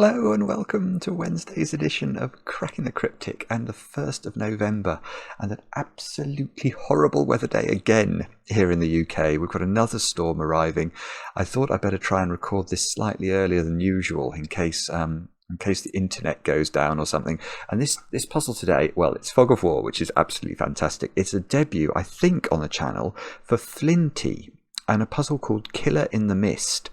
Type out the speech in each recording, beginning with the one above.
Hello and welcome to Wednesday's edition of Cracking the Cryptic and the 1st of November, and an absolutely horrible weather day again here in the UK. We've got another storm arriving. I thought I'd better try and record this slightly earlier than usual in case the internet goes down or something. And this puzzle today, well, it's Fog of War, which is absolutely fantastic. It's a debut, I think, on the channel for Flinty, and a puzzle called Killer in the Mist.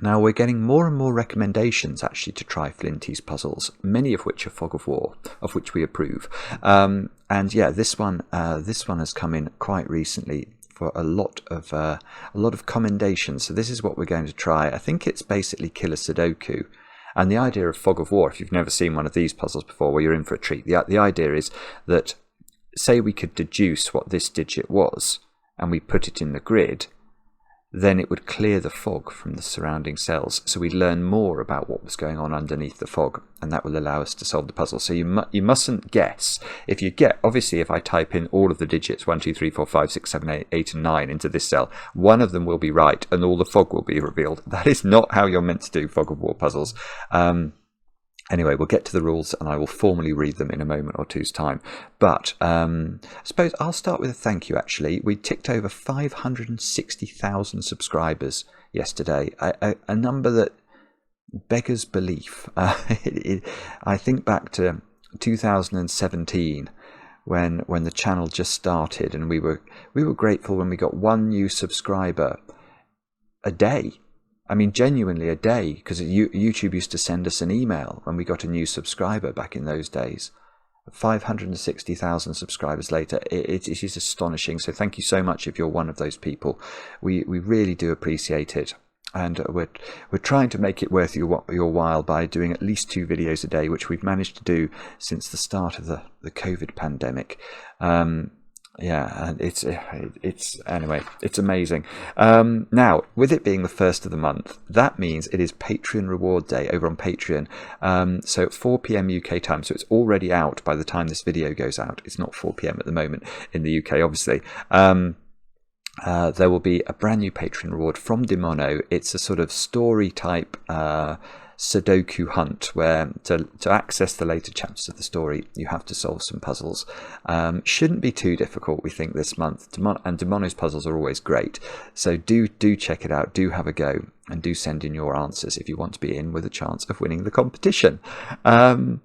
Now we're getting more and more recommendations actually to try Flinty's puzzles, many of which are Fog of War, of which we approve. And yeah, this one has come in quite recently for a lot of commendations. So this is what we're going to try. I think it's basically Killer Sudoku. And the idea of Fog of War, if you've never seen one of these puzzles before, well, you're in for a treat. The idea is that, say we could deduce what this digit was, and we put it in the grid, then it would clear the fog from the surrounding cells. So we'd learn more about what was going on underneath the fog, and that will allow us to solve the puzzle. So you mustn't guess. Obviously, if I type in all of the digits, 1, 2, 3, 4, 5, 6, 7, 8, and 9 into this cell, one of them will be right, and all the fog will be revealed. That is not how you're meant to do Fog of War puzzles. Anyway, we'll get to the rules and I will formally read them in a moment or two's time. But I suppose I'll start with a thank you, actually. We ticked over 560,000 subscribers yesterday, a number that beggars belief. I think back to 2017 when the channel just started, and we were grateful when we got one new subscriber a day. I mean, genuinely a day, because YouTube used to send us an email when we got a new subscriber back in those days. 560,000 subscribers later, it is astonishing. So thank you so much if you're one of those people. We really do appreciate it. And we're trying to make it worth your while by doing at least 2 videos a day, which we've managed to do since the start of the COVID pandemic. Yeah, and it's amazing. Now, with it being the 1st of the month, that means it is Patreon reward day over on Patreon. So at 4 p.m. UK time, so it's already out by the time this video goes out. It's not 4 p.m. at the moment in the UK, obviously. There will be a brand new Patreon reward from DiMono. It's a sort of story type Sudoku hunt where to access the later chapters of the story you have to solve some puzzles. Shouldn't be too difficult, we think, this month, and DiMono's puzzles are always great, so do check it out, do have a go, and do send in your answers if you want to be in with a chance of winning the competition. And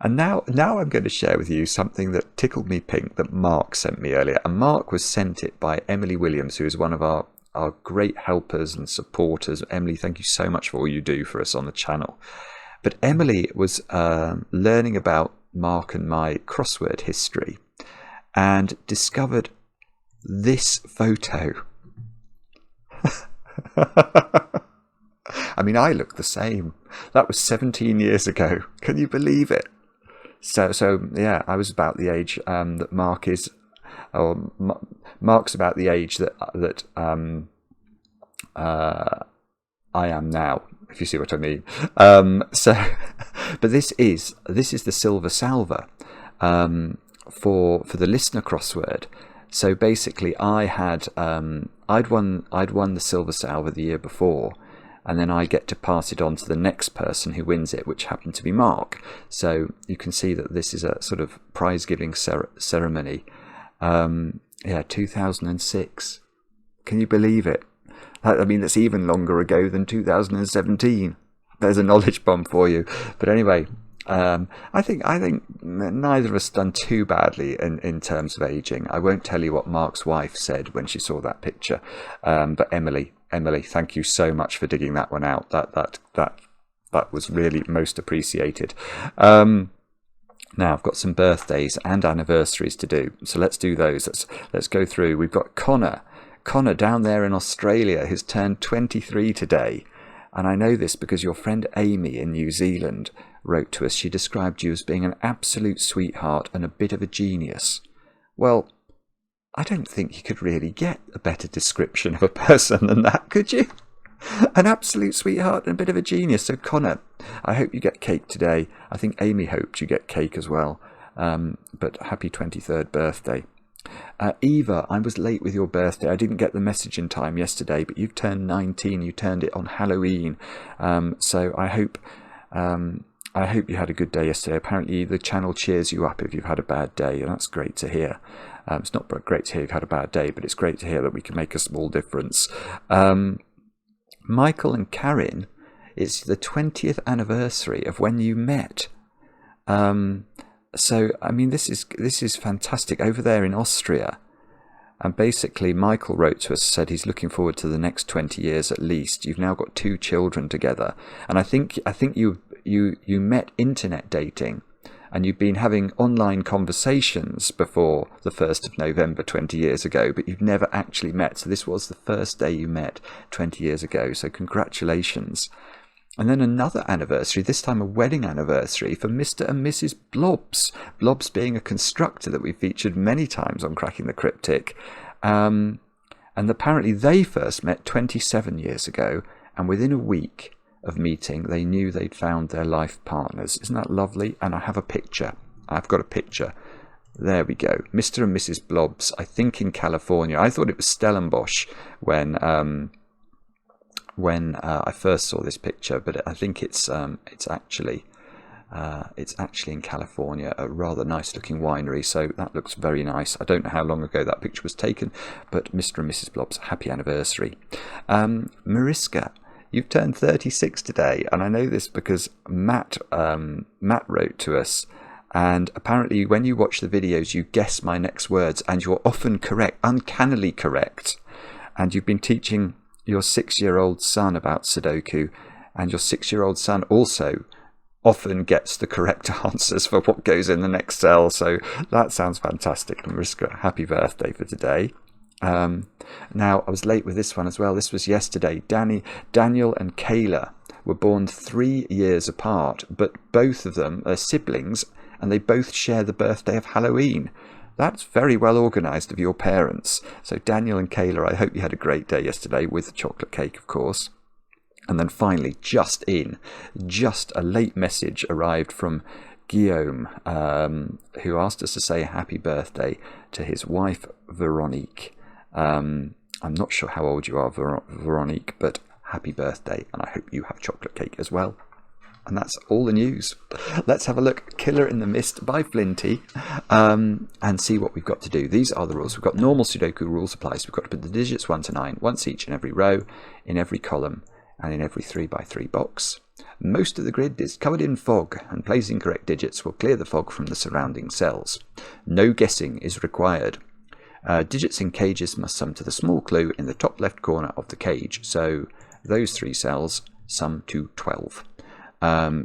now I'm going to share with you something that tickled me pink that Mark sent me earlier, and Mark was sent it by Emily Williams, who is one of our great helpers and supporters. Emily, thank you so much for all you do for us on the channel. But Emily was learning about Mark and my crossword history and discovered this photo. I mean, I look the same. That was 17 years ago. Can you believe it? So yeah, I was about the age that Mark is. Mark's about the age that I am now, if you see what I mean. But this is the silver salver for the listener crossword. So basically, I'd won the silver salver the year before, and then I get to pass it on to the next person who wins it, which happened to be Mark. So you can see that this is a sort of prize giving ceremony. Yeah, 2006. Can you believe it? I mean, that's even longer ago than 2017. There's a knowledge bomb for you. But anyway, I think neither of us done too badly in terms of aging. I won't tell you what Mark's wife said when she saw that picture. But Emily, thank you so much for digging that one out. That was really most appreciated. Now, I've got some birthdays and anniversaries to do, so let's do those. Let's go through. We've got Connor down there in Australia, who's turned 23 today. And I know this because your friend Amy in New Zealand wrote to us. She described you as being an absolute sweetheart and a bit of a genius. Well, I don't think you could really get a better description of a person than that, could you? An absolute sweetheart and a bit of a genius. So Connor, I hope you get cake today. I think Amy hoped you get cake as well. But happy 23rd birthday. Eva, I was late with your birthday. I didn't get the message in time yesterday, but you've turned 19. You turned it on Halloween. So I hope you had a good day yesterday. Apparently the channel cheers you up if you've had a bad day, and that's great to hear. It's not great to hear you've had a bad day, but it's great to hear that we can make a small difference. Michael and Karin, it's the 20th anniversary of when you met. So, I mean, this is fantastic over there in Austria. And basically, Michael wrote to us, said he's looking forward to the next 20 years at least. You've now got 2 children together, and I think you met internet dating, and you've been having online conversations before the 1st of November 20 years ago, but you've never actually met. So this was the first day you met 20 years ago. So congratulations. And then another anniversary, this time a wedding anniversary for Mr. and Mrs. Blobs. Blobs being a constructor that we featured many times on Cracking the Cryptic. And apparently they first met 27 years ago, and within a week of meeting, they knew they'd found their life partners. Isn't that lovely? And I have a picture. I've got a picture. There we go. Mr. and Mrs. Blobs, I think in California. I thought it was Stellenbosch when I first saw this picture, but I think it's actually in California, a rather nice looking winery, so that looks very nice. I don't know how long ago that picture was taken, but Mr. and Mrs. Blobs, happy anniversary. Mariska, you've turned 36 today, and I know this because Matt wrote to us, and apparently when you watch the videos you guess my next words, and you're often correct, uncannily correct, and you've been teaching your 6-year-old son about Sudoku, and your 6-year-old son also often gets the correct answers for what goes in the next cell. So that sounds fantastic. Mariska, happy birthday for today. Now, I was late with this one as well. This was yesterday. Daniel and Kayla were born 3 years apart, but both of them are siblings, and they both share the birthday of Halloween. That's very well organised of your parents. So Daniel and Kayla, I hope you had a great day yesterday with the chocolate cake, of course. And then finally, just a late message arrived from Guillaume, who asked us to say happy birthday to his wife, Veronique. I'm not sure how old you are, Veronique, but happy birthday, and I hope you have chocolate cake as well. And that's all the news. Let's have a look. Killer in the Mist by Flinty, and see what we've got to do. These are the rules. We've got normal Sudoku rules apply. So we've got to put the digits 1 to 9 once each in every row, in every column, and in every 3x3 box. Most of the grid is covered in fog, and placing correct digits will clear the fog from the surrounding cells. No guessing is required. Digits in cages must sum to the small clue in the top left corner of the cage. So those 3 cells sum to 12.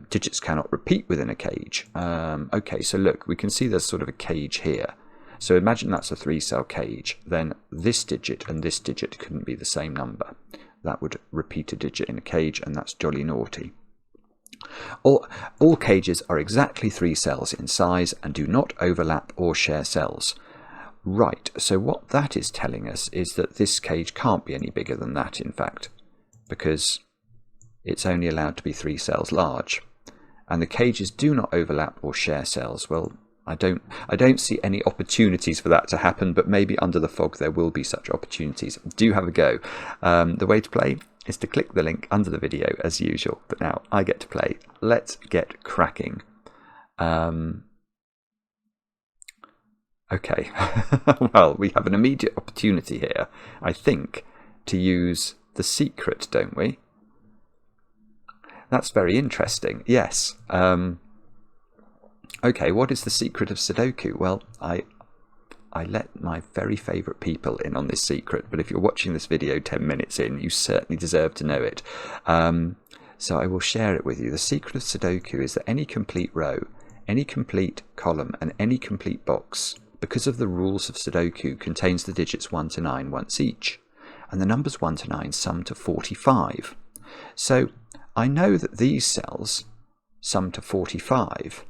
Digits cannot repeat within a cage. Okay, so look, we can see there's sort of a cage here. So imagine that's a 3-cell cage. Then this digit and this digit couldn't be the same number. That would repeat a digit in a cage, and that's jolly naughty. All cages are exactly 3 cells in size and do not overlap or share cells. Right, so what that is telling us is that this cage can't be any bigger than that, in fact, because it's only allowed to be 3 cells large, and the cages do not overlap or share cells. Well, I don't see any opportunities for that to happen, but maybe under the fog there will be such opportunities. Do have a go. The way to play is to click the link under the video as usual, but now I get to play. Let's get cracking. Okay, well, we have an immediate opportunity here, I think, to use the secret, don't we? That's very interesting, yes. Okay, what is the secret of Sudoku? Well, I let my very favourite people in on this secret, but if you're watching this video 10 minutes in, you certainly deserve to know it. So I will share it with you. The secret of Sudoku is that any complete row, any complete column, and any complete box, because of the rules of Sudoku, contains the digits 1 to 9 once each, and the numbers 1 to 9 sum to 45. So I know that these cells sum to 45,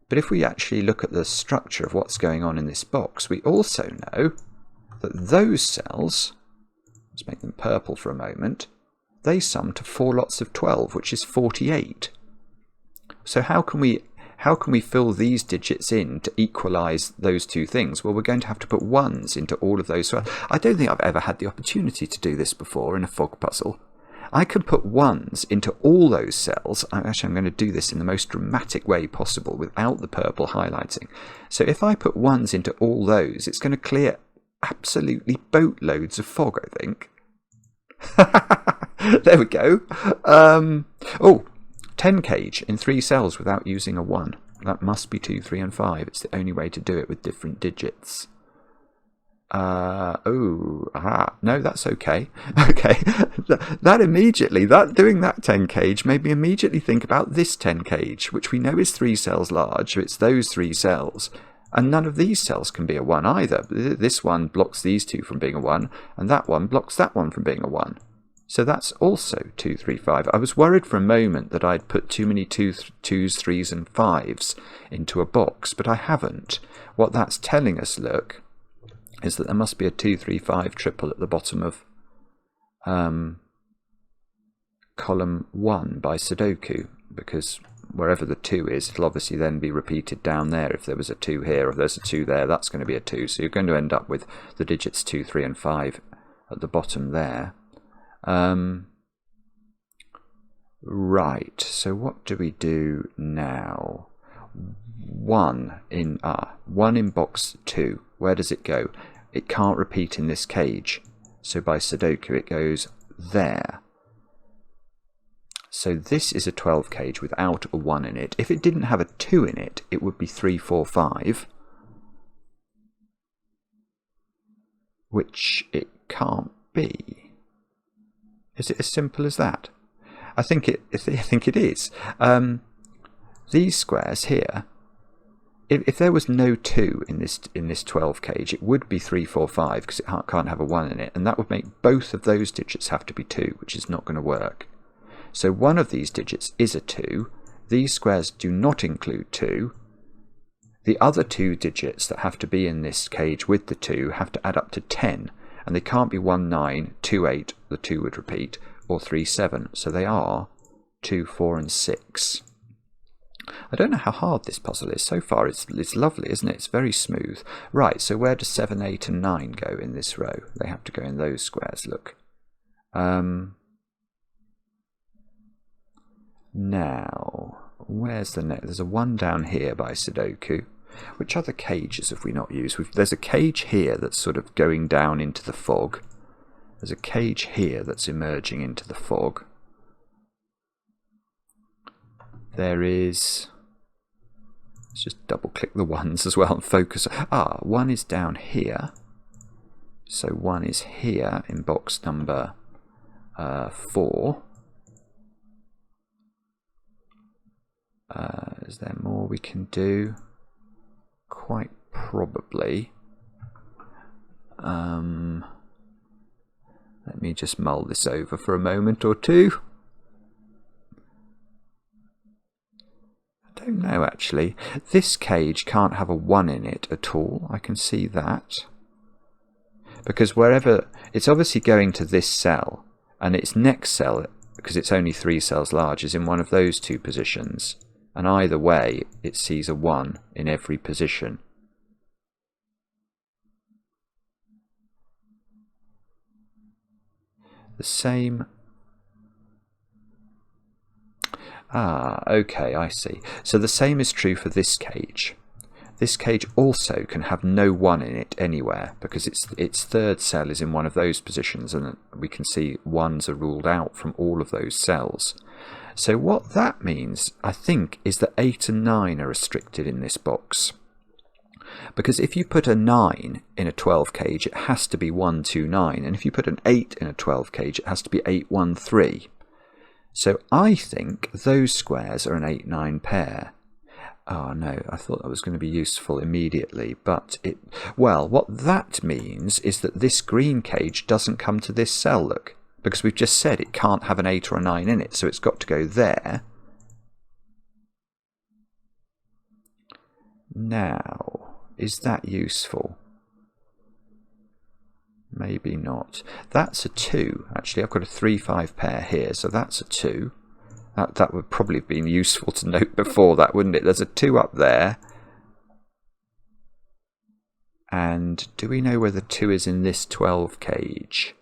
but if we actually look at the structure of what's going on in this box, we also know that those cells, let's make them purple for a moment, they sum to 4 lots of 12, which is 48. So how can we how can we fill these digits in to equalise those two things? Well, we're going to have to put 1s into all of those. So I don't think I've ever had the opportunity to do this before in a fog puzzle. I can put 1s into all those cells. Actually, I'm going to do this in the most dramatic way possible without the purple highlighting. So if I put 1s into all those, it's going to clear absolutely boatloads of fog, I think. There we go. 10 cage in 3 cells without using a 1. That must be 2, 3 and 5. It's the only way to do it with different digits. No, that's okay. Okay, doing that 10 cage made me immediately think about this 10 cage, which we know is 3 cells large, so it's those 3 cells. And none of these cells can be a 1 either. This one blocks these 2 from being a 1, and that one blocks that one from being a 1. So that's also 2, 3, 5. I was worried for a moment that I'd put too many 2s, 3s and 5s into a box, but I haven't. What that's telling us, look, is that there must be a 2, 3, 5 triple at the bottom of column 1 by Sudoku, because wherever the 2 is, it'll obviously then be repeated down there. If there was a 2 here, or if there's a 2 there, that's going to be a 2. So you're going to end up with the digits 2, 3 and 5 at the bottom there. Right, so what do we do now? 1 in box 2. Where does it go? It can't repeat in this cage, so by Sudoku it goes there. So this is a 12 cage without a 1 in it. If it didn't have a 2 in it, it would be 3, 4, 5, which it can't be. Is it as simple as that? I think it is. These squares here, if there was no 2 in this 12 cage, it would be 3, 4, 5 because it can't have a 1 in it, and that would make both of those digits have to be 2, which is not going to work. So one of these digits is a 2. These squares do not include 2. The other 2 digits that have to be in this cage with the 2 have to add up to 10, and they can't be 1, 9, 2, 8, the 2 would repeat, or 3, 7. So they are 2, 4 and 6. I don't know how hard this puzzle is. So far it's lovely, isn't it? It's very smooth. Right, so where do 7, 8 and 9 go in this row? They have to go in those squares, look. Now, where's the next? There's a 1 down here by Sudoku. Which other cages have we not used? There's a cage here that's sort of going down into the fog. There's a cage here that's emerging into the fog. There is... Let's just double click the 1s as well and focus. 1 is down here. So 1 is here in box number 4. Is there more we can do? Quite probably. Let me just mull this over for a moment or two. I don't know actually. This cage can't have a 1 in it at all. I can see that. Because wherever... It's obviously going to this cell, and its next cell, because it's only 3 cells large, is in one of those 2 positions. And either way, it sees a 1 in every position. The same... okay, I see. So the same is true for this cage. This cage also can have no 1 in it anywhere, because its third cell is in one of those positions, and we can see 1s are ruled out from all of those cells. So what that means, I think, is that 8 and 9 are restricted in this box. Because if you put a 9 in a 12 cage, it has to be 1, 2, 9. And if you put an 8 in a 12 cage, it has to be 8, 1, 3. So I think those squares are an 8, 9 pair. Oh no, I thought that was going to be useful immediately. But well, what that means is that this green cage doesn't come to this cell, look. Because we've just said it can't have an 8 or a 9 in it, so it's got to go there. Now, is that useful? Maybe not. That's a 2. Actually, I've got a 3, 5 pair here, so that's a 2. That would probably have been useful to note before that, wouldn't it? There's a 2 up there. And do we know whether 2 is in this 12 cage?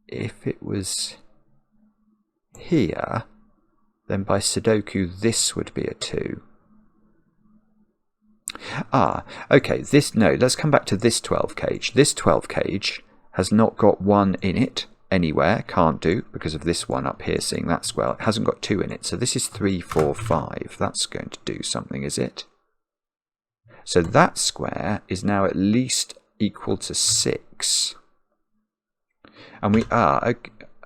If it was here, then by Sudoku this would be a 2. Okay, no, let's come back to this 12 cage. This 12 cage has not got 1 in it anywhere, can't do, because of this one up here, seeing that square. It hasn't got 2 in it, so this is 3, 4, 5. That's going to do something, is it? So that square is now at least equal to 6. And we are,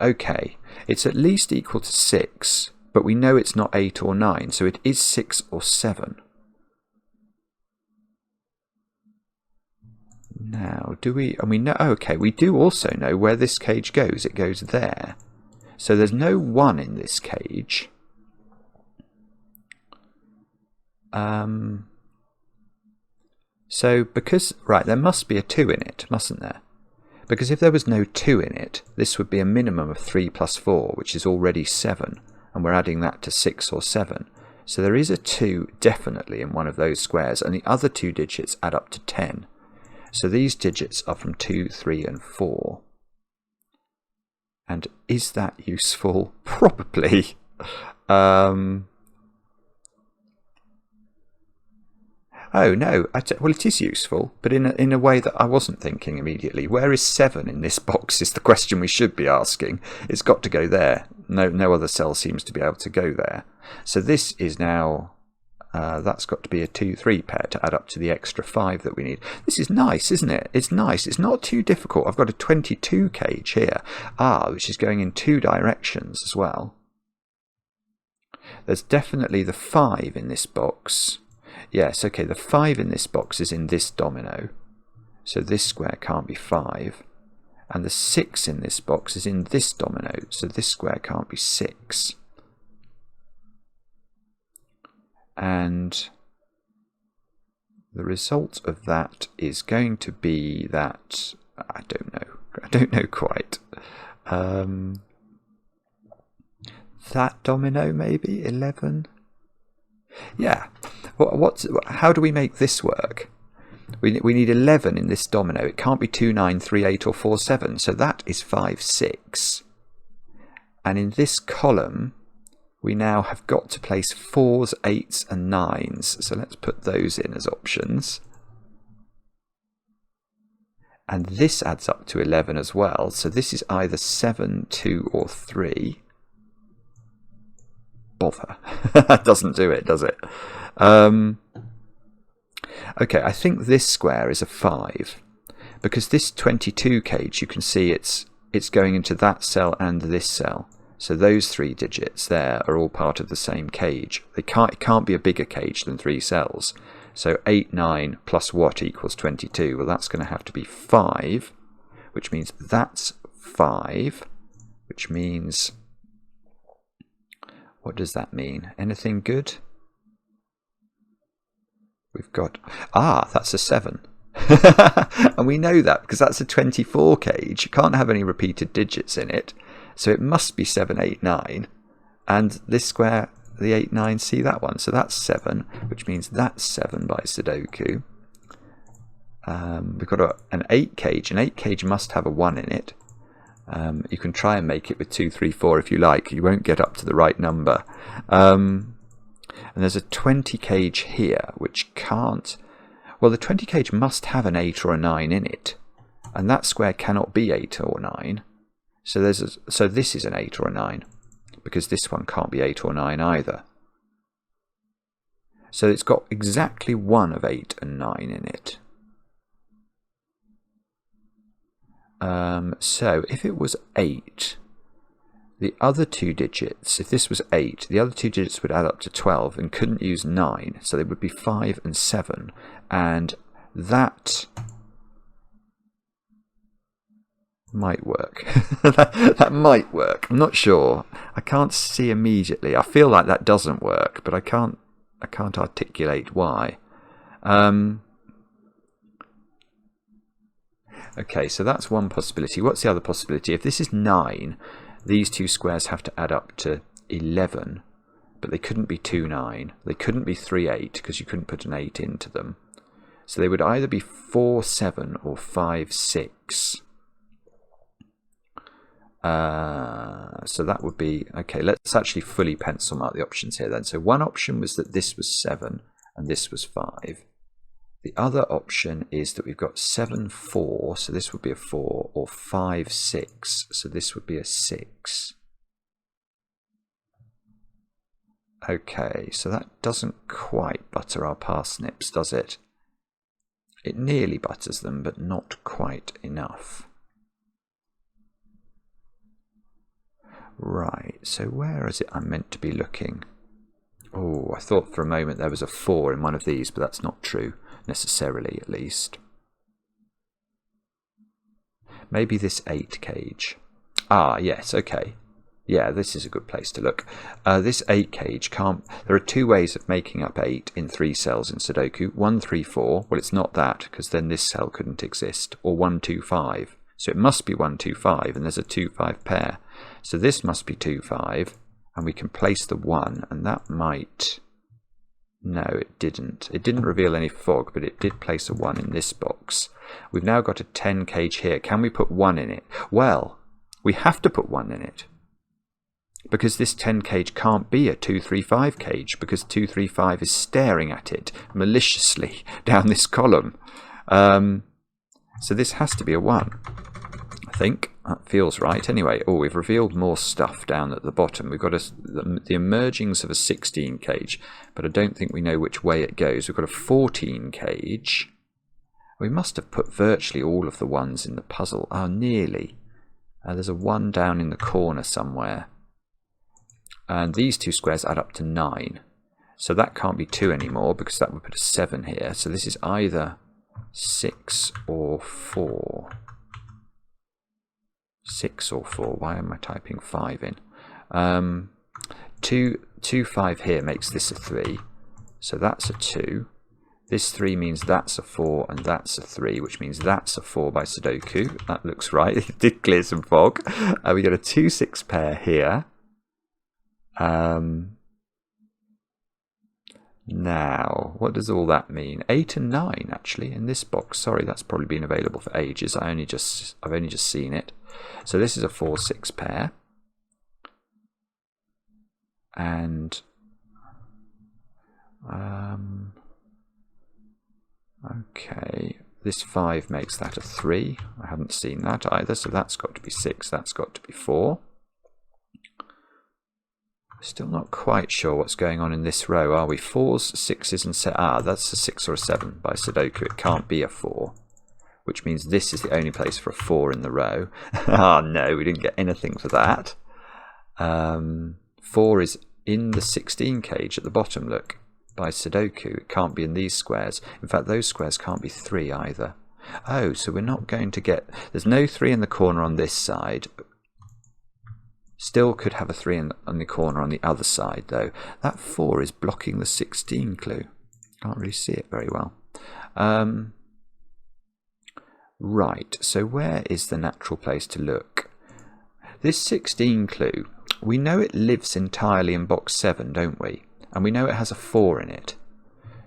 okay, it's at least equal to 6, but we know it's not 8 or 9, so it is 6 or 7. Now, do we, and we know, okay, we do also know where this cage goes. It goes there. So there's no 1 in this cage. So because, right, there must be a 2 in it, mustn't there? Because if there was no 2 in it, this would be a minimum of 3 plus 4, which is already 7, and we're adding that to 6 or 7. So there is a 2 definitely in one of those squares, and the other 2 digits add up to 10. So these digits are from 2, 3, and 4. And is that useful? Probably. Oh no, well it is useful, but in a way that I wasn't thinking immediately. Where is 7 in this box is the question we should be asking. It's got to go there. No other cell seems to be able to go there. So this is now, that's got to be a 2, 3 pair to add up to the extra 5 that we need. This is nice, isn't it? It's nice. It's not too difficult. I've got a 22 cage here, which is going in 2 directions as well. There's definitely the 5 in this box. Yes, okay, the 5 in this box is in this domino, so this square can't be 5. And the 6 in this box is in this domino, so this square can't be 6. And the result of that is going to be that, I don't know quite. That domino maybe, 11? Yeah. How do we make this work? We need 11 in this domino. It can't be 2, 9, 3, 8 or 4, 7. So that is 5, 6. And in this column, we now have got to place 4s, 8s and 9s. So let's put those in as options. And this adds up to 11 as well. So this is either 7, 2 or 3. Bother. That doesn't do it, does it? Okay, I think this square is a 5. Because this 22 cage, you can see it's going into that cell and this cell. So those 3 digits there are all part of the same cage. It can't be a bigger cage than 3 cells. So 8, 9 plus what equals 22? Well, that's going to have to be 5, which means that's 5, which means... What does that mean? Anything good? We've got... that's a 7. And we know that because that's a 24 cage. You can't have any repeated digits in it. So it must be 7, 8, 9. And this square, the 8, 9, see that one. So that's 7, which means that's 7 by Sudoku. We've got an 8 cage. An 8 cage must have a 1 in it. You can try and make it with 2, 3, 4 if you like. You won't get up to the right number. And there's a 20 cage here, which can't... Well, the 20 cage must have an 8 or a 9 in it. And that square cannot be 8 or 9. So this is an 8 or a 9. Because this one can't be 8 or 9 either. So it's got exactly one of 8 and 9 in it. So if it was 8, the other 2 digits, if this was 8, the other 2 digits would add up to 12 and couldn't use 9, so they would be 5 and 7, and that might work. That might work. I'm not sure. I can't see immediately. I feel like that doesn't work, but I can't articulate why. Okay, so that's one possibility. What's the other possibility? If this is 9, These two squares have to add up to 11, but they couldn't be 2, 9. They couldn't be 3, 8, because you couldn't put an 8 into them. So they would either be 4, 7 or 5, 6. So that would be, okay, let's actually fully pencil mark the options here then. So one option was that this was 7 and this was 5. The other option is that we've got 7, 4, so this would be a 4, or 5, 6, so this would be a 6. Okay, so that doesn't quite butter our parsnips, does it? It nearly butters them, but not quite enough. Right, so where is it I'm meant to be looking? Oh, I thought for a moment there was a 4 in one of these, but that's not true, necessarily at least. Maybe this 8 cage. Ah, yes, okay. Yeah, this is a good place to look. This 8 cage can't... There are 2 ways of making up 8 in 3 cells in Sudoku. 1, 3, 4. Well, it's not that, because then this cell couldn't exist. Or 1, 2, 5. So it must be 1, 2, 5, and there's a 2, 5 pair. So this must be 2, 5, and we can place the 1, and that might... No, it didn't. It didn't reveal any fog, but it did place a 1 in this box. We've now got a 10 cage here. Can we put 1 in it? Well, we have to put 1 in it, because this 10 cage can't be a 2, 3, 5 cage, because 2, 3, 5 is staring at it maliciously down this column. So this has to be a 1. I think that feels right. Anyway, oh, we've revealed more stuff down at the bottom. We've got the emergings of a 16 cage, but I don't think we know which way it goes. We've got a 14 cage. We must have put virtually all of the ones in the puzzle. Oh, nearly. There's a 1 down in the corner somewhere. And these 2 squares add up to 9. So that can't be 2 anymore, because that would put a 7 here. So this is either 6 or 4. 6 or 4. Why am I typing 5 in? 2, 5 here makes this a 3. So that's a 2. This 3 means that's a 4 and that's a 3, which means that's a 4 by Sudoku. That looks right. It did clear some fog. We got a 2, 6 pair here. Now, what does all that mean? 8 and 9 actually in this box. Sorry, that's probably been available for ages. I've only just seen it. So this is a 4, 6 pair. And okay, this 5 makes that a 3. I haven't seen that either, so that's got to be 6, that's got to be 4. Still not quite sure what's going on in this row, are we? 4s, 6s and 7. Ah, that's a 6 or a 7 by Sudoku. It can't be a 4, which means this is the only place for a 4 in the row. Ah, no, we didn't get anything for that. 4 is in the 16 cage at the bottom, look, by Sudoku. It can't be in these squares. In fact, those squares can't be 3 either. Oh, so we're not going to get... There's no 3 in the corner on this side. Still could have a 3 on the corner on the other side, though. That 4 is blocking the 16 clue. Can't really see it very well. Right, so where is the natural place to look? This 16 clue, we know it lives entirely in box 7, don't we? And we know it has a 4 in it.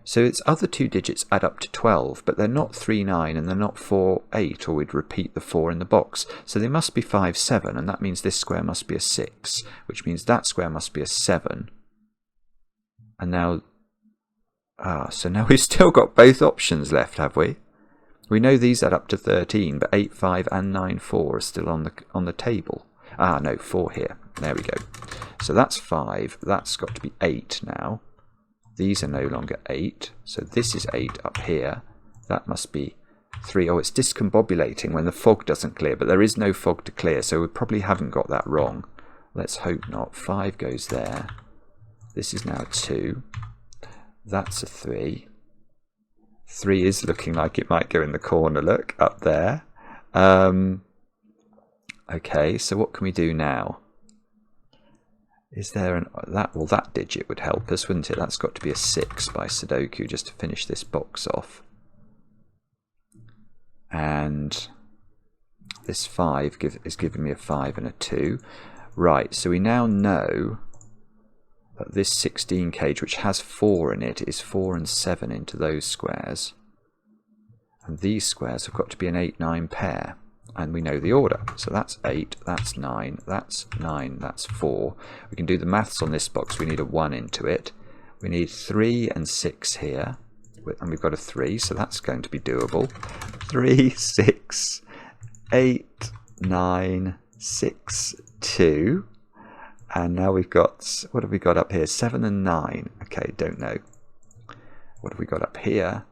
So its other 2 digits add up to 12, but they're not 3, 9 and they're not 4, 8, or we'd repeat the 4 in the box. So they must be 5, 7, and that means this square must be a 6, which means that square must be a 7. And now... so now we've still got both options left, have we? We know these add up to 13, but 8, 5 and 9, 4 are still on the table. Ah, no, 4 here. There we go. So that's 5. That's got to be 8 now. These are no longer 8, so this is 8 up here. That must be 3. Oh, it's discombobulating when the fog doesn't clear, but there is no fog to clear, so we probably haven't got that wrong. Let's hope not. 5 goes there. This is now 2. That's a 3. 3 is looking like it might go in the corner, look, up there. Okay, so what can we do now? Is there that digit would help us, wouldn't it? That's got to be a 6 by Sudoku just to finish this box off. And this 5 is giving me a 5 and a 2. Right, so we now know that this 16 cage, which has 4 in it, is 4 and 7 into those squares. And these squares have got to be an 8-9 pair. And we know the order. So that's 8, that's 9, that's 9, that's 4. We can do the maths on this box. We need a 1 into it. We need 3 and 6 here. And we've got a 3, so that's going to be doable. 3, 6, 8, 9, 6, 2. And now we've got, what have we got up here? 7 and 9. Okay, don't know. What have we got up here?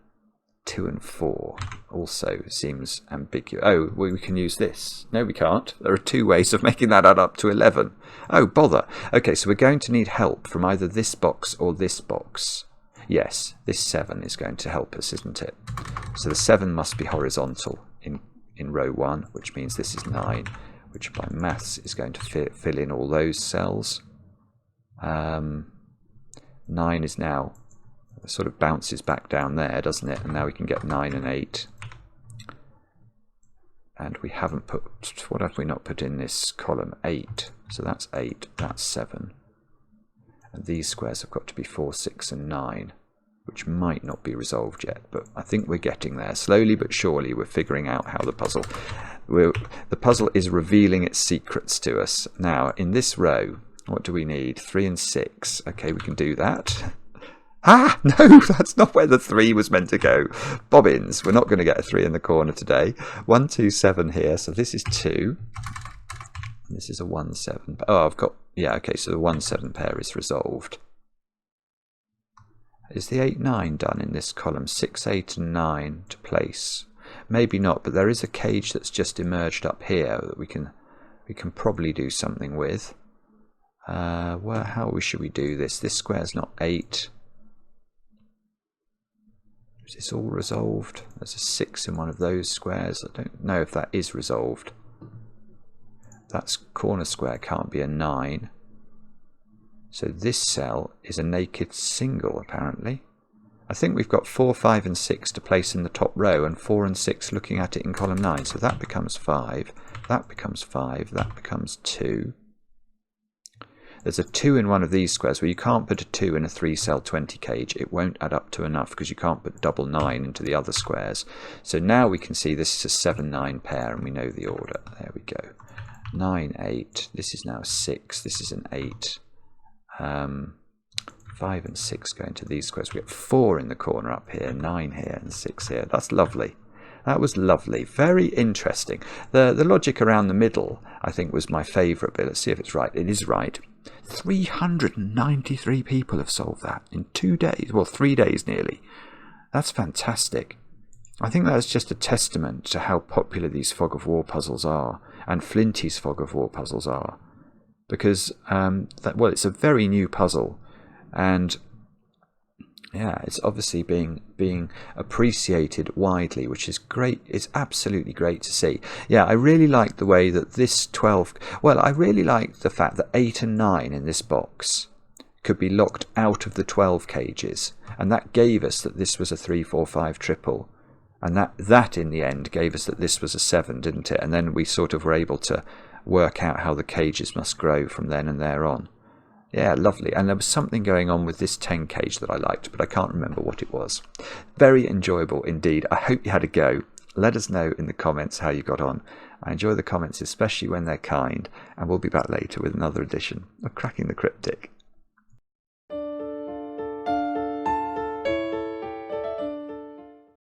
2 and 4. Also seems ambiguous. Oh, well, we can use this. No, we can't. There are 2 ways of making that add up to 11. Oh, bother. Okay, so we're going to need help from either this box or this box. Yes, this 7 is going to help us, isn't it? So the 7 must be horizontal in row 1, which means this is 9, which by maths is going to fill in all those cells. 9 is now, sort of bounces back down there, doesn't it? And now we can get 9 and 8. And we haven't put, what have we not put in this column? 8. So that's 8, that's 7. And these squares have got to be 4, 6 and 9, which might not be resolved yet, but I think we're getting there. Slowly but surely we're figuring out how the puzzle is revealing its secrets to us. Now, in this row, what do we need? 3 and 6. Okay, we can do that. Ah, no, that's not where the 3 was meant to go. Bobbins, we're not going to get a 3 in the corner today. 1, 2, 7 here, so this is 2. And this is a 1, 7. Oh, I've got, yeah, okay, so the 1, 7 pair is resolved. Is the 8, 9 done in this column? 6, 8 and 9 to place. Maybe not, but there is a cage that's just emerged up here that we can probably do something with. How should we do this? This square's not 8. Is this all resolved? There's a 6 in one of those squares. I don't know if that is resolved. That corner square can't be a 9. So this cell is a naked single, apparently. I think we've got 4, 5 and 6 to place in the top row, and 4 and 6 looking at it in column 9. So that becomes 5, that becomes 5, that becomes 2. There's a 2 in one of these squares where you can't put a 2 in a 3-cell 20 cage. It won't add up to enough because you can't put double 9 into the other squares. So now we can see this is a 7, 9 pair, and we know the order. There we go. 9, 8. This is now a 6. This is an 8. 5 and 6 go into these squares. We get 4 in the corner up here, 9 here, and 6 here. That's lovely. That was lovely. Very interesting. The logic around the middle, I think, was my favourite bit. Let's see if it's right. It is right. 393 people have solved that in 2 days. Well, 3 days nearly. That's fantastic. I think that's just a testament to how popular these fog of war puzzles are, and Flinty's fog of war puzzles are. Because, well, it's a very new puzzle, and yeah, it's obviously being appreciated widely, which is great. It's absolutely great to see. Yeah, I really like the way that this 12... Well, I really like the fact that 8 and 9 in this box could be locked out of the 12 cages, and that gave us that this was a 3, 4, 5 triple. And that in the end gave us that this was a 7, didn't it? And then we sort of were able to work out how the cages must grow from then and there on. Yeah, lovely. And there was something going on with this 10 cage that I liked, but I can't remember what it was. Very enjoyable indeed. I hope you had a go. Let us know in the comments how you got on. I enjoy the comments, especially when they're kind, and we'll be back later with another edition of Cracking the Cryptic.